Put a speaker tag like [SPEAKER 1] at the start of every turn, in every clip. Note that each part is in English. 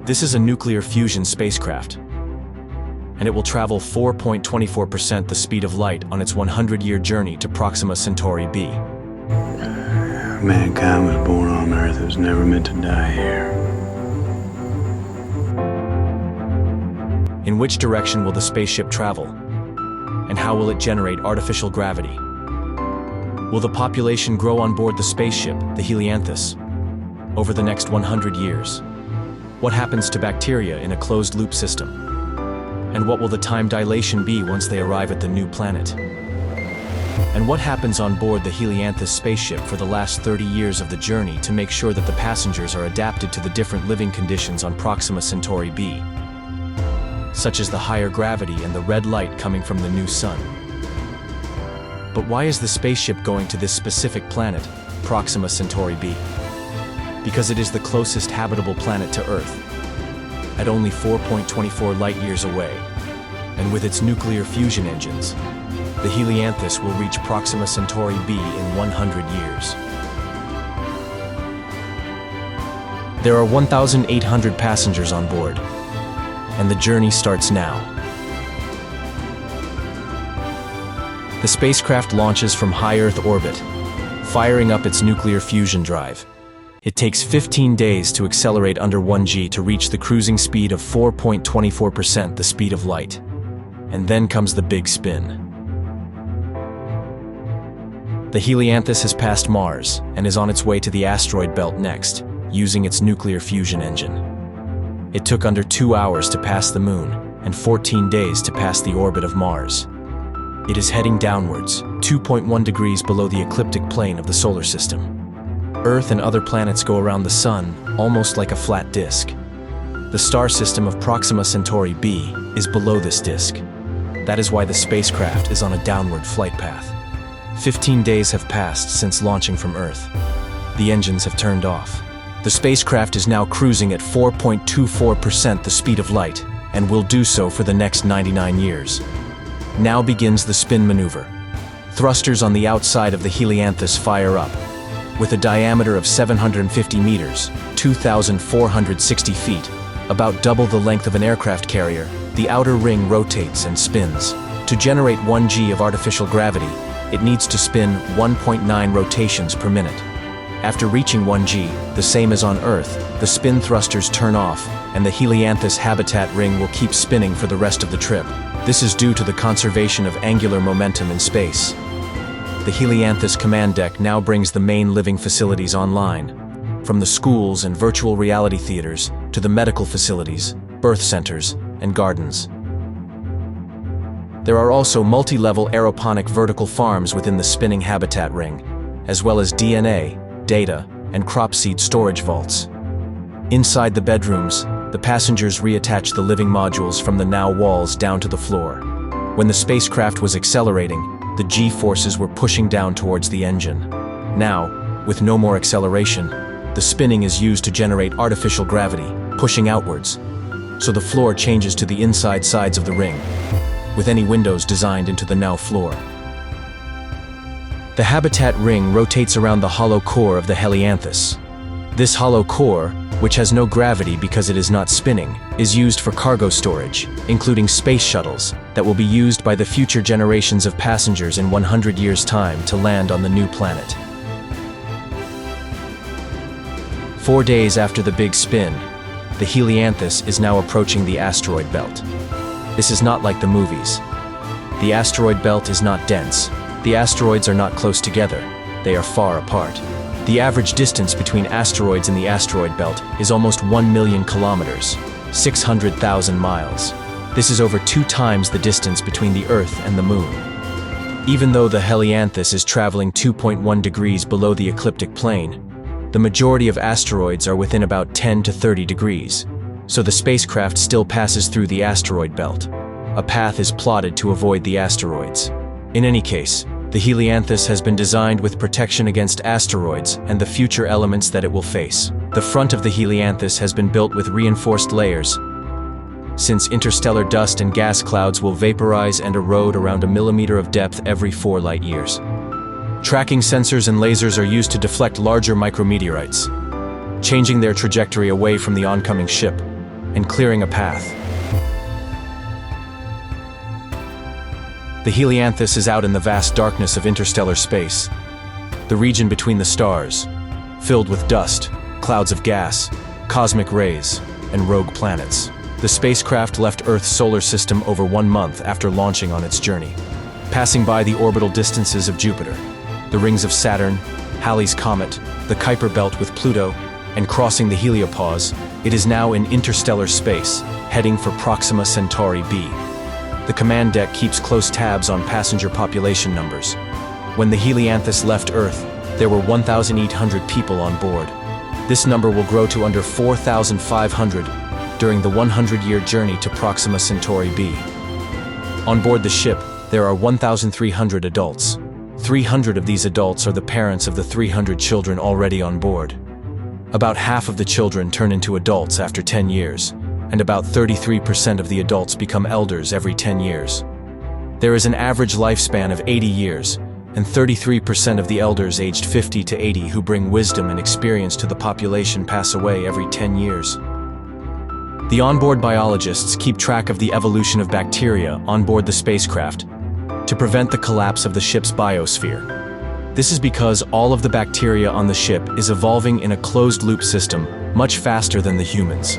[SPEAKER 1] This is a nuclear fusion spacecraft, and it will travel 4.24% the speed of light on its 100-year journey to Proxima Centauri b.
[SPEAKER 2] Mankind was born on Earth. It was never meant to die here.
[SPEAKER 1] In which direction will the spaceship travel? And how will it generate artificial gravity? Will the population grow on board the spaceship, the Helianthus, over the next 100 years? What happens to bacteria in a closed-loop system? And what will the time dilation be once they arrive at the new planet? And what happens on board the Helianthus spaceship for the last 30 years of the journey to make sure that the passengers are adapted to the different living conditions on Proxima Centauri b, such as the higher gravity and the red light coming from the new sun? But why is the spaceship going to this specific planet, Proxima Centauri b? Because it is the closest habitable planet to Earth, at only 4.24 light-years away, and with its nuclear fusion engines, the Helianthus will reach Proxima Centauri b in 100 years. There are 1,800 passengers on board, and the journey starts now. The spacecraft launches from high Earth orbit, firing up its nuclear fusion drive. It takes 15 days to accelerate under 1G to reach the cruising speed of 4.24% the speed of light. And then comes the big spin. The Helianthus has passed Mars and is on its way to the Asteroid Belt next, using its nuclear fusion engine. It took under 2 hours to pass the Moon and 14 days to pass the orbit of Mars. It is heading downwards, 2.1 degrees below the ecliptic plane of the solar system. Earth and other planets go around the Sun almost like a flat disk. The star system of Proxima Centauri b is below this disk. That is why the spacecraft is on a downward flight path. 15 days have passed since launching from Earth. The engines have turned off. The spacecraft is now cruising at 4.24% the speed of light, and will do so for the next 99 years. Now begins the spin maneuver. Thrusters on the outside of the Helianthus fire up. With a diameter of 750 meters, 2,460 feet, about double the length of an aircraft carrier, the outer ring rotates and spins. To generate 1G of artificial gravity, it needs to spin 1.9 rotations per minute. After reaching 1G, the same as on Earth, the spin thrusters turn off, and the Helianthus habitat ring will keep spinning for the rest of the trip. This is due to the conservation of angular momentum in space. The Helianthus command deck now brings the main living facilities online, from the schools and virtual reality theaters to the medical facilities, birth centers, and gardens. There are also multi-level aeroponic vertical farms within the spinning habitat ring, as well as DNA, data, and crop seed storage vaults. Inside the bedrooms, the passengers reattach the living modules from the now walls down to the floor. When the spacecraft was accelerating, the G-forces were pushing down towards the engine. Now, with no more acceleration, the spinning is used to generate artificial gravity, pushing outwards, so the floor changes to the inside sides of the ring, with any windows designed into the now floor. The habitat ring rotates around the hollow core of the Helianthus. This hollow core, which has no gravity because it is not spinning, is used for cargo storage, including space shuttles, that will be used by the future generations of passengers in 100 years' time to land on the new planet. 4 days after the big spin, the Helianthus is now approaching the asteroid belt. This is not like the movies. The asteroid belt is not dense. The asteroids are not close together. They are far apart. The average distance between asteroids in the asteroid belt is almost 1 million kilometers, 600,000 miles. This is over 2 times the distance between the Earth and the Moon. Even though the Helianthus is traveling 2.1 degrees below the ecliptic plane, the majority of asteroids are within about 10 to 30 degrees, so the spacecraft still passes through the asteroid belt. A path is plotted to avoid the asteroids. In any case, the Helianthus has been designed with protection against asteroids and the future elements that it will face. The front of the Helianthus has been built with reinforced layers, since interstellar dust and gas clouds will vaporize and erode around a millimeter of depth every 4 light-years. Tracking sensors and lasers are used to deflect larger micrometeorites, changing their trajectory away from the oncoming ship. and clearing a path. The Helianthus is out in the vast darkness of interstellar space, the region between the stars, filled with dust, clouds of gas, cosmic rays, and rogue planets. The spacecraft left Earth's solar system over 1 month after launching on its journey, passing by the orbital distances of Jupiter, the rings of Saturn, Halley's Comet, the Kuiper Belt with Pluto, and crossing the heliopause. It is now in interstellar space, heading for Proxima Centauri b. The command deck keeps close tabs on passenger population numbers. When the Helianthus left Earth, there were 1,800 people on board. This number will grow to under 4,500 during the 100-year journey to Proxima Centauri b. On board the ship, there are 1,300 adults. 300 of these adults are the parents of the 300 children already on board. About half of the children turn into adults after 10 years, and about 33% of the adults become elders every 10 years. There is an average lifespan of 80 years, and 33% of the elders aged 50 to 80 who bring wisdom and experience to the population pass away every 10 years. The onboard biologists keep track of the evolution of bacteria on board the spacecraft to prevent the collapse of the ship's biosphere. This is because all of the bacteria on the ship is evolving in a closed-loop system much faster than the humans.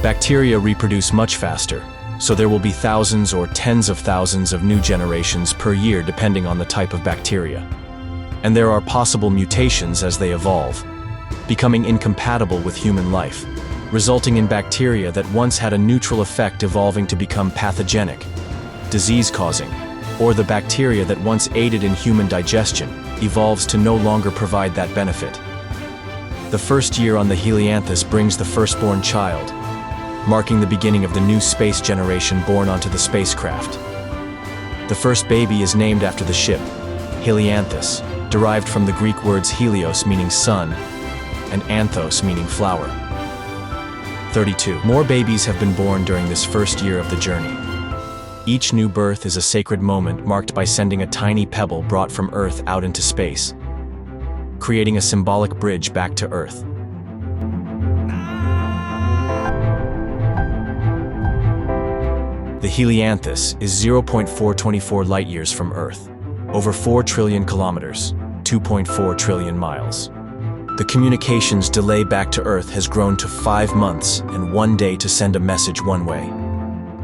[SPEAKER 1] Bacteria reproduce much faster, so there will be thousands or tens of thousands of new generations per year depending on the type of bacteria. And there are possible mutations as they evolve, becoming incompatible with human life, resulting in bacteria that once had a neutral effect evolving to become pathogenic, disease-causing, or the bacteria that once aided in human digestion evolves to no longer provide that benefit. The first year on the Helianthus brings the firstborn child, marking the beginning of the new space generation born onto the spacecraft. The first baby is named after the ship, Helianthus, derived from the Greek words Helios meaning sun and anthos meaning flower. 32 more babies have been born during this first year of the journey. Each new birth is a sacred moment marked by sending a tiny pebble brought from Earth out into space, creating a symbolic bridge back to Earth. The Helianthus is 0.424 light-years from Earth, over 4 trillion kilometers, 2.4 trillion miles. The communications delay back to Earth has grown to 5 months and 1 day to send a message one way.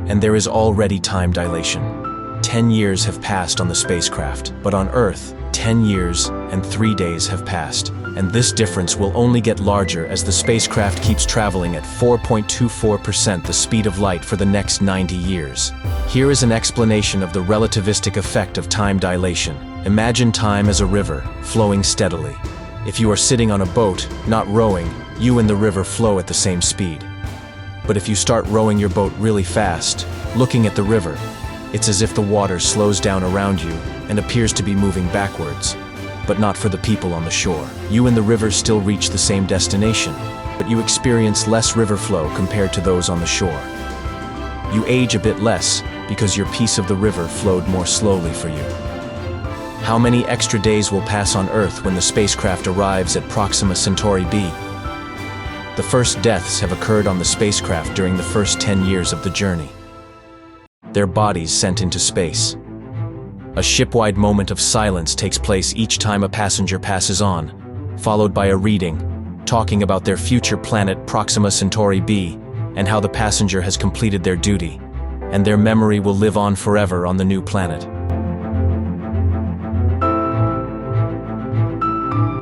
[SPEAKER 1] And there is already time dilation. 10 years have passed on the spacecraft, but on Earth, 10 years and 3 days have passed. And this difference will only get larger as the spacecraft keeps traveling at 4.24% the speed of light for the next 90 years. Here is an explanation of the relativistic effect of time dilation. Imagine time as a river, flowing steadily. If you are sitting on a boat, not rowing, you and the river flow at the same speed. But if you start rowing your boat really fast, looking at the river, it's as if the water slows down around you and appears to be moving backwards. But not for the people on the shore. You and the river still reach the same destination, but you experience less river flow compared to those on the shore. You age a bit less because your piece of the river flowed more slowly for you. How many extra days will pass on Earth when the spacecraft arrives at Proxima Centauri b? The first deaths have occurred on the spacecraft during the first 10 years of the journey. Their bodies sent into space. A shipwide moment of silence takes place each time a passenger passes on, followed by a reading, talking about their future planet Proxima Centauri b, and how the passenger has completed their duty, and their memory will live on forever on the new planet.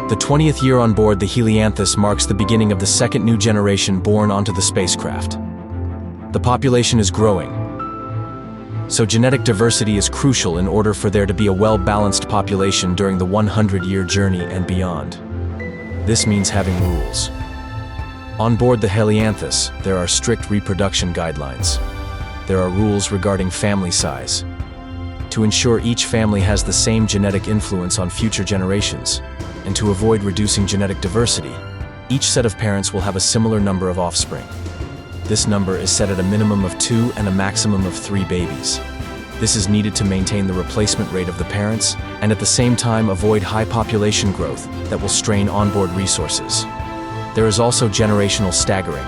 [SPEAKER 1] The 20th year on board the Helianthus marks the beginning of the second new generation born onto the spacecraft. The population is growing, so genetic diversity is crucial in order for there to be a well-balanced population during the 100-year journey and beyond. This means having rules. On board the Helianthus, there are strict reproduction guidelines. There are rules regarding family size, to ensure each family has the same genetic influence on future generations, and to avoid reducing genetic diversity, each set of parents will have a similar number of offspring. This number is set at a minimum of 2 and a maximum of 3 babies. This is needed to maintain the replacement rate of the parents and at the same time avoid high population growth that will strain onboard resources. There is also generational staggering.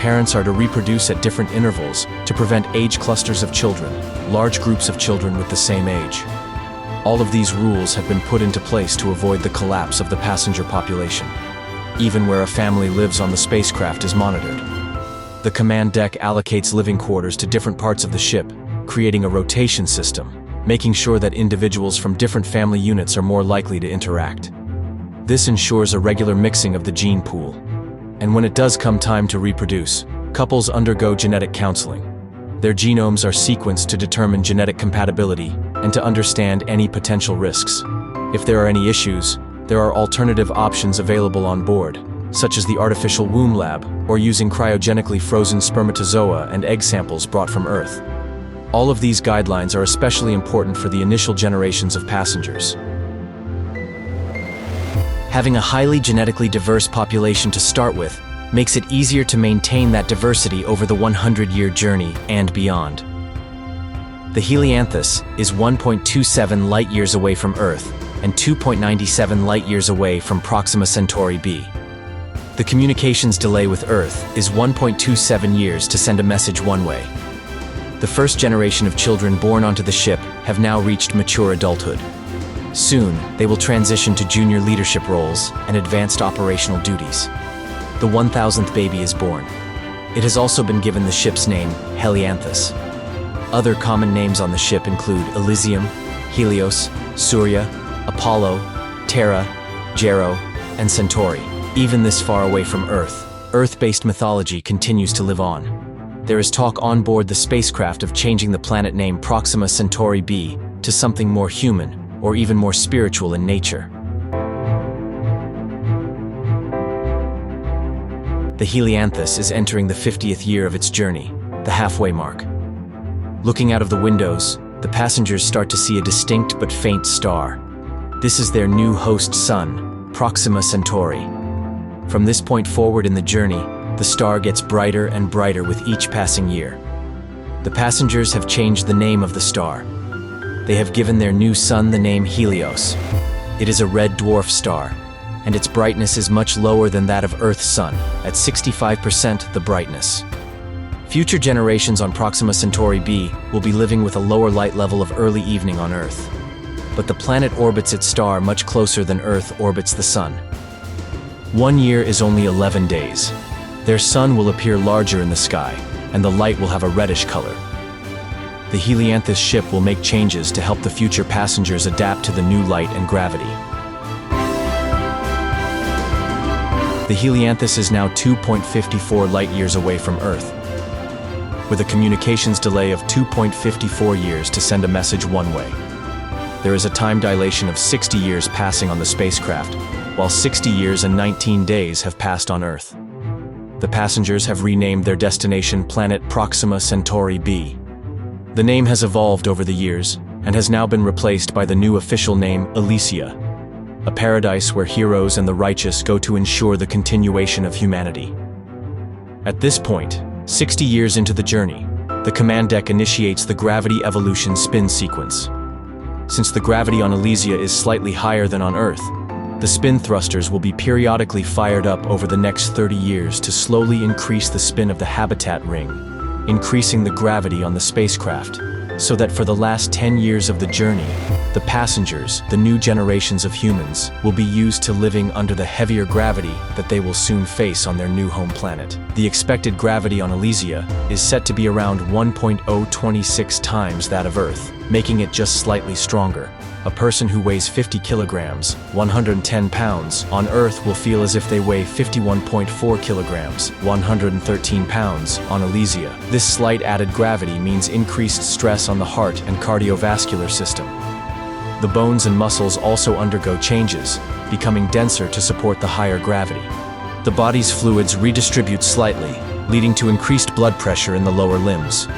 [SPEAKER 1] parents are to reproduce at different intervals to prevent age clusters of children, large groups of children with the same age. All of these rules have been put into place to avoid the collapse of the passenger population. Even where a family lives on the spacecraft is monitored. The command deck allocates living quarters to different parts of the ship, creating a rotation system, making sure that individuals from different family units are more likely to interact. This ensures a regular mixing of the gene pool. And when it does come time to reproduce, couples undergo genetic counseling. Their genomes are sequenced to determine genetic compatibility and to understand any potential risks. If there are any issues, there are alternative options available on board, such as the artificial womb lab or using cryogenically frozen spermatozoa and egg samples brought from Earth. All of these guidelines are especially important for the initial generations of passengers. Having a highly genetically diverse population to start with makes it easier to maintain that diversity over the 100-year journey and beyond. The Helianthus is 1.27 light-years away from Earth and 2.97 light-years away from Proxima Centauri b. The communications delay with Earth is 1.27 years to send a message one way. The first generation of children born onto the ship have now reached mature adulthood. Soon, they will transition to junior leadership roles and advanced operational duties. The 1000th baby is born. It has also been given the ship's name, Helianthus. Other common names on the ship include Elysium, Helios, Surya, Apollo, Terra, Gero, and Centauri. Even this far away from Earth, Earth-based mythology continues to live on. There is talk on board the spacecraft of changing the planet name Proxima Centauri b to something more human or even more spiritual in nature. The Helianthus is entering the 50th year of its journey, the halfway mark. Looking out of the windows, the passengers start to see a distinct but faint star. This is their new host sun, Proxima Centauri. From this point forward in the journey, the star gets brighter and brighter with each passing year. The passengers have changed the name of the star. They have given their new sun the name Helios. It is a red dwarf star, and its brightness is much lower than that of Earth's sun, at 65% the brightness. Future generations on Proxima Centauri b will be living with a lower light level of early evening on Earth. But the planet orbits its star much closer than Earth orbits the sun. 1 year is only 11 days. Their sun will appear larger in the sky, and the light will have a reddish color. The Helianthus ship will make changes to help the future passengers adapt to the new light and gravity. The Helianthus is now 2.54 light-years away from Earth, with a communications delay of 2.54 years to send a message one way. There is a time dilation of 60 years passing on the spacecraft, while 60 years and 19 days have passed on Earth. The passengers have renamed their destination planet Proxima Centauri b. The name has evolved over the years and has now been replaced by the new official name Elysia, a paradise where heroes and the righteous go to ensure the continuation of humanity. At this point, 60 years into the journey, the command deck initiates the gravity evolution spin sequence. Since the gravity on Elysia is slightly higher than on Earth, the spin thrusters will be periodically fired up over the next 30 years to slowly increase the spin of the habitat ring, increasing the gravity on the spacecraft, so that for the last 10 years of the journey, the passengers, the new generations of humans, will be used to living under the heavier gravity that they will soon face on their new home planet. The expected gravity on Elysia is set to be around 1.026 times that of Earth, making it just slightly stronger. A person who weighs 50 kilograms, 110 pounds, on Earth will feel as if they weigh 51.4 kilograms, 113 pounds, on Elysia. This slight added gravity means increased stress on the heart and cardiovascular system. The bones and muscles also undergo changes, becoming denser to support the higher gravity. The body's fluids redistribute slightly, leading to increased blood pressure in the lower limbs.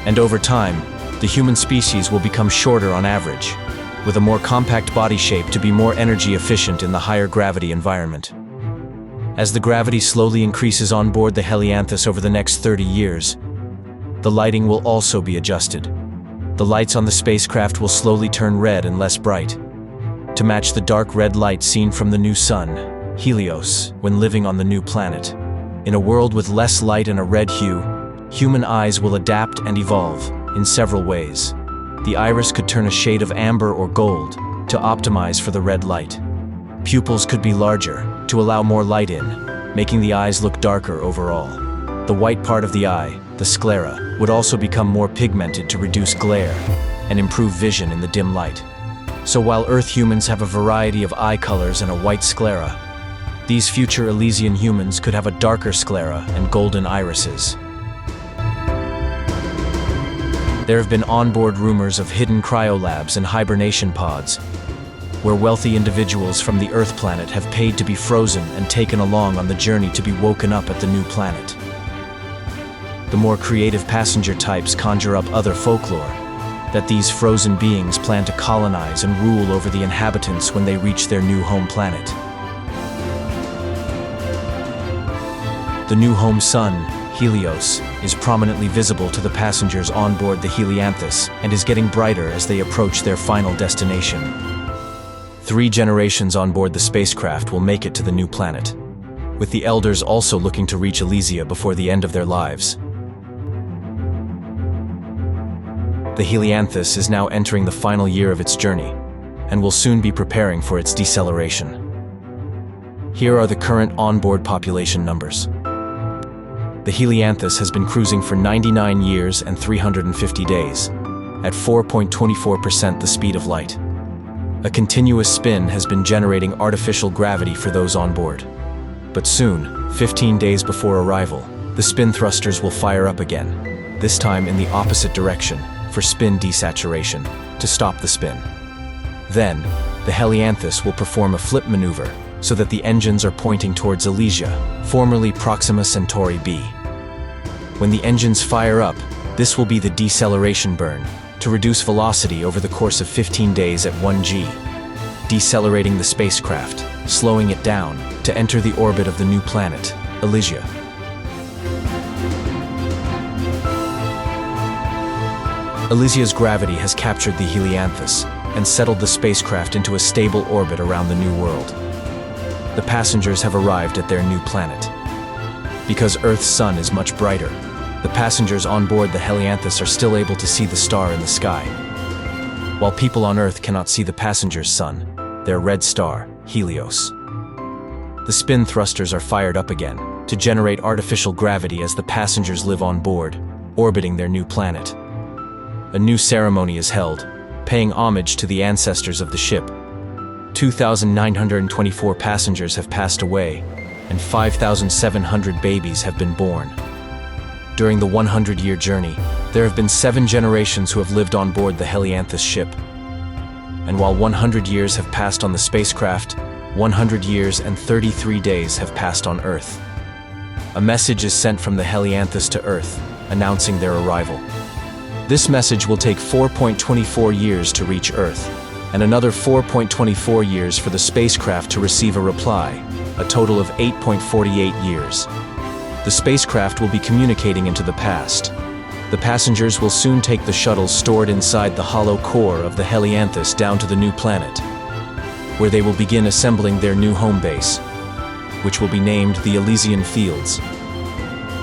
[SPEAKER 1] And over time, the human species will become shorter on average, with a more compact body shape to be more energy efficient in the higher gravity environment. As the gravity slowly increases on board the Helianthus over the next 30 years, the lighting will also be adjusted. The lights on the spacecraft will slowly turn red and less bright, to match the dark red light seen from the new sun, Helios, when living on the new planet. In a world with less light and a red hue, human eyes will adapt and evolve in several ways. The iris could turn a shade of amber or gold to optimize for the red light. Pupils could be larger to allow more light in, making the eyes look darker overall. The white part of the eye, the sclera, would also become more pigmented to reduce glare and improve vision in the dim light. So while Earth humans have a variety of eye colors and a white sclera, these future Elysian humans could have a darker sclera and golden irises. There have been onboard rumors of hidden cryolabs and hibernation pods, where wealthy individuals from the Earth planet have paid to be frozen and taken along on the journey to be woken up at the new planet. The more creative passenger types conjure up other folklore, that these frozen beings plan to colonize and rule over the inhabitants when they reach their new home planet. The new home sun, Helios, is prominently visible to the passengers on board the Helianthus and is getting brighter as they approach their final destination. 3 generations on board the spacecraft will make it to the new planet, with the elders also looking to reach Elysia before the end of their lives. The Helianthus is now entering the final year of its journey, and will soon be preparing for its deceleration. Here are the current onboard population numbers. The Helianthus has been cruising for 99 years and 350 days, at 4.24% the speed of light. A continuous spin has been generating artificial gravity for those on board. But soon, 15 days before arrival, the spin thrusters will fire up again, this time in the opposite direction, for spin desaturation, to stop the spin. Then, the Helianthus will perform a flip maneuver so that the engines are pointing towards Elysia, formerly Proxima Centauri b. When the engines fire up, this will be the deceleration burn, to reduce velocity over the course of 15 days at 1g, decelerating the spacecraft, slowing it down, to enter the orbit of the new planet, Elysia. Elysia's gravity has captured the Helianthus and settled the spacecraft into a stable orbit around the new world. The passengers have arrived at their new planet. Because Earth's sun is much brighter, the passengers on board the Helianthus are still able to see the star in the sky. While people on Earth cannot see the passengers' sun, their red star, Helios. The spin thrusters are fired up again to generate artificial gravity as the passengers live on board, orbiting their new planet. A new ceremony is held, paying homage to the ancestors of the ship. 2,924 passengers have passed away, and 5,700 babies have been born. During the 100-year journey, there have been 7 generations who have lived on board the Helianthus ship. And while 100 years have passed on the spacecraft, 100 years and 33 days have passed on Earth. A message is sent from the Helianthus to Earth, announcing their arrival. This message will take 4.24 years to reach Earth, and another 4.24 years for the spacecraft to receive a reply, a total of 8.48 years. The spacecraft will be communicating into the past. The passengers will soon take the shuttles stored inside the hollow core of the Helianthus down to the new planet, where they will begin assembling their new home base, which will be named the Elysian Fields.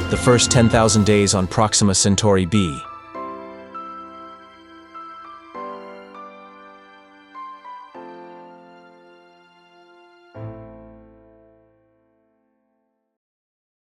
[SPEAKER 1] The first 10,000 days on Proxima Centauri b